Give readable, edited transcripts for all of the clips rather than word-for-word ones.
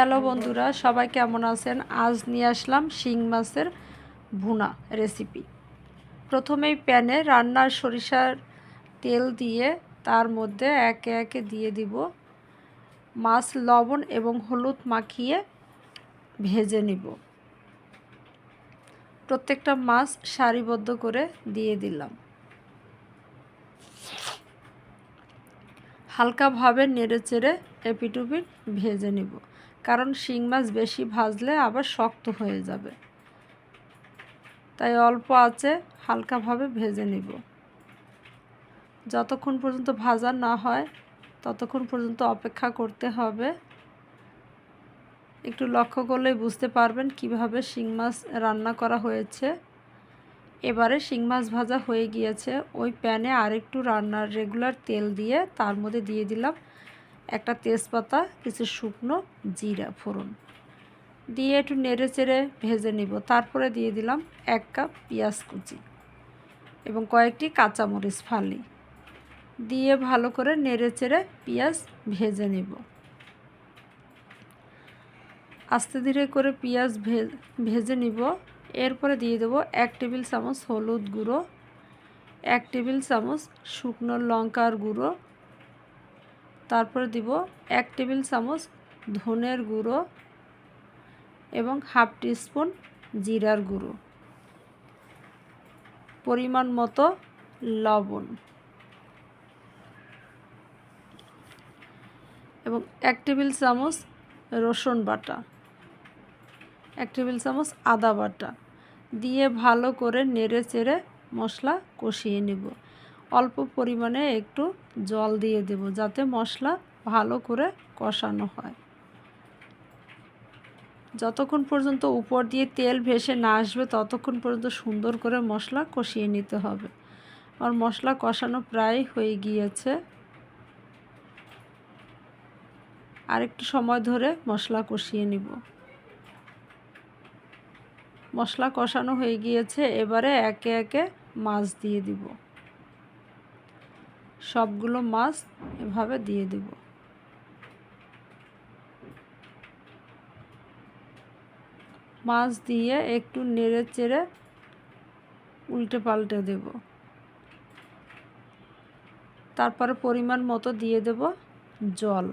Hello বন্ধুরা, সবাই কেমন আছেন? আজ নিয়ে আসলাম শিং মাছের ভুনা রেসিপি। প্রথমেই প্যানে রান্নার সরিষার তেল দিয়ে তার মধ্যে একে একে দিয়ে দিব মাছ, লবণ এবং হলুদ মাখিয়ে ভেজে নিব। প্রত্যেকটা মাছ সারিবদ্ধ করে দিয়ে দিলাম। হালকাভাবে নেড়েচেড়ে এপিটুপিট ভেজে নিব, কারণ শিং মাছ বেশি ভাজলে আবার শক্ত হয়ে যাবে। তাই অল্প আঁচে হালকাভাবে ভেজে নিব। যতক্ষণ পর্যন্ত ভাজা না হয় ততক্ষণ পর্যন্ত অপেক্ষা করতে হবে। একটু লক্ষ্য করলেই বুঝতে পারবেন কিভাবে শিং মাছ রান্না করা হয়েছে। এবারে শিং মাছ ভাজা হয়ে গিয়েছে। ওই প্যানে আরেকটু রান্নার রেগুলার তেল দিয়ে তার মধ্যে দিয়ে দিলাম একটা তেজপাতা, কিছু শুকনো জিরা ফোড়ন দিয়ে একটু নেড়েচেড়ে ভেজে নিব। তারপরে দিয়ে দিলাম 1 কাপ পেঁয়াজ কুচি এবং কয়েকটি কাঁচামরিচ ফালি দিয়ে ভালো করে নেড়েচেড়ে পেঁয়াজ ভেজে নিব। আস্তে ধীরে করে পেঁয়াজ ভেজে নিব। এরপরে দিয়ে দেব 1 টেবিল চামচ হলুদ গুঁড়ো, 1 টেবিল চামচ শুকনো লঙ্কার গুঁড়ো, তারপরে দিব 1 টেবিল চামচ ধনের গুঁড়ো এবং হাফ টিস্পুন জিরার গুঁড়ো, পরিমাণ মতো লবণ এবং 1 টেবিল চামচ রসুন বাটা, 1 টেবিল চামচ আদা বাটা দিয়ে ভালো করে নেড়েচেড়ে মশলা কষিয়ে নেব। অল্প পরিমাণে একটু জল দিয়ে দেব যাতে মশলা ভালো করে কষানো হয়। যতক্ষণ পর্যন্ত উপর দিয়ে তেল ভেসে না আসবে ততক্ষণ পর্যন্ত সুন্দর করে মশলা কষিয়ে নিতে হবে। আর মশলা কষানো প্রায় হয়ে গিয়েছে। আর একটু সময় ধরে মশলা কষিয়ে নিব। মশলা কষানো হয়ে গিয়েছে। এবারে একে একে মাছ দিয়ে দিব। সবগুলো মাছ এভাবে দিয়ে দেব। মাছ দিয়ে একটু নেড়ে চেড়ে উল্টে পাল্টে দেব। তারপরে পরিমাণ মতো দিয়ে দেব জল।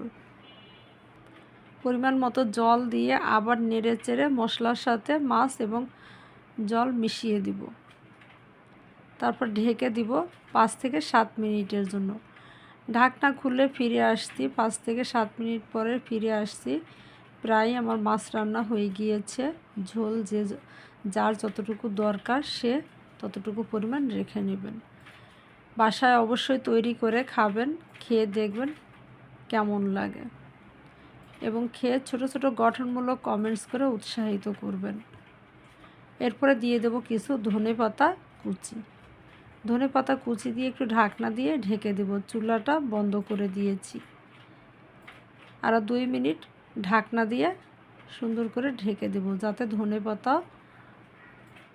পরিমাণ মতো জল দিয়ে আবার নেড়ে চেড়ে মশলার সাথে মাছ এবং জল মিশিয়ে দিব। তারপর ঢেকে দিব 5 থেকে 7 মিনিটের জন্য। ঢাকনা খুলে ফিরে আসছি। 5 থেকে 7 মিনিট পরে ফিরে আসছি। প্রায় আমার মাছ রান্না হয়ে গিয়েছে। ঝোল যার যতটুকু দরকার সে ততটুকু পরিমাণ রেখে নেবেন। বাসায় অবশ্যই তৈরি করে খাবেন, খেয়ে দেখবেন কেমন লাগে এবং খেয়ে ছোট ছোট গঠনমূলক কমেন্টস করে উৎসাহিত করবেন। এরপরে দিয়ে দেব কিছু ধনেপাতা কুচি। ধনেপাতা কুচি দিয়ে একটু ঢাকনা দিয়ে ঢেকে দেব। চুলাটা বন্ধ করে দিয়েছি। আরও 2 মিনিট ঢাকনা দিয়ে সুন্দর করে ঢেকে দেব যাতে ধনেপাতা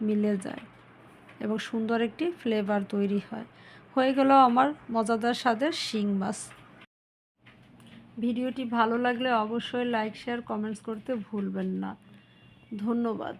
মিলে যায় এবং সুন্দর একটি ফ্লেভার তৈরি হয়। হয়ে গেল আমার মজাদার স্বাদের শিং মাছ। ভিডিওটি ভালো লাগলে অবশ্যই লাইক, শেয়ার, কমেন্টস করতে ভুলবেন না। ধন্যবাদ।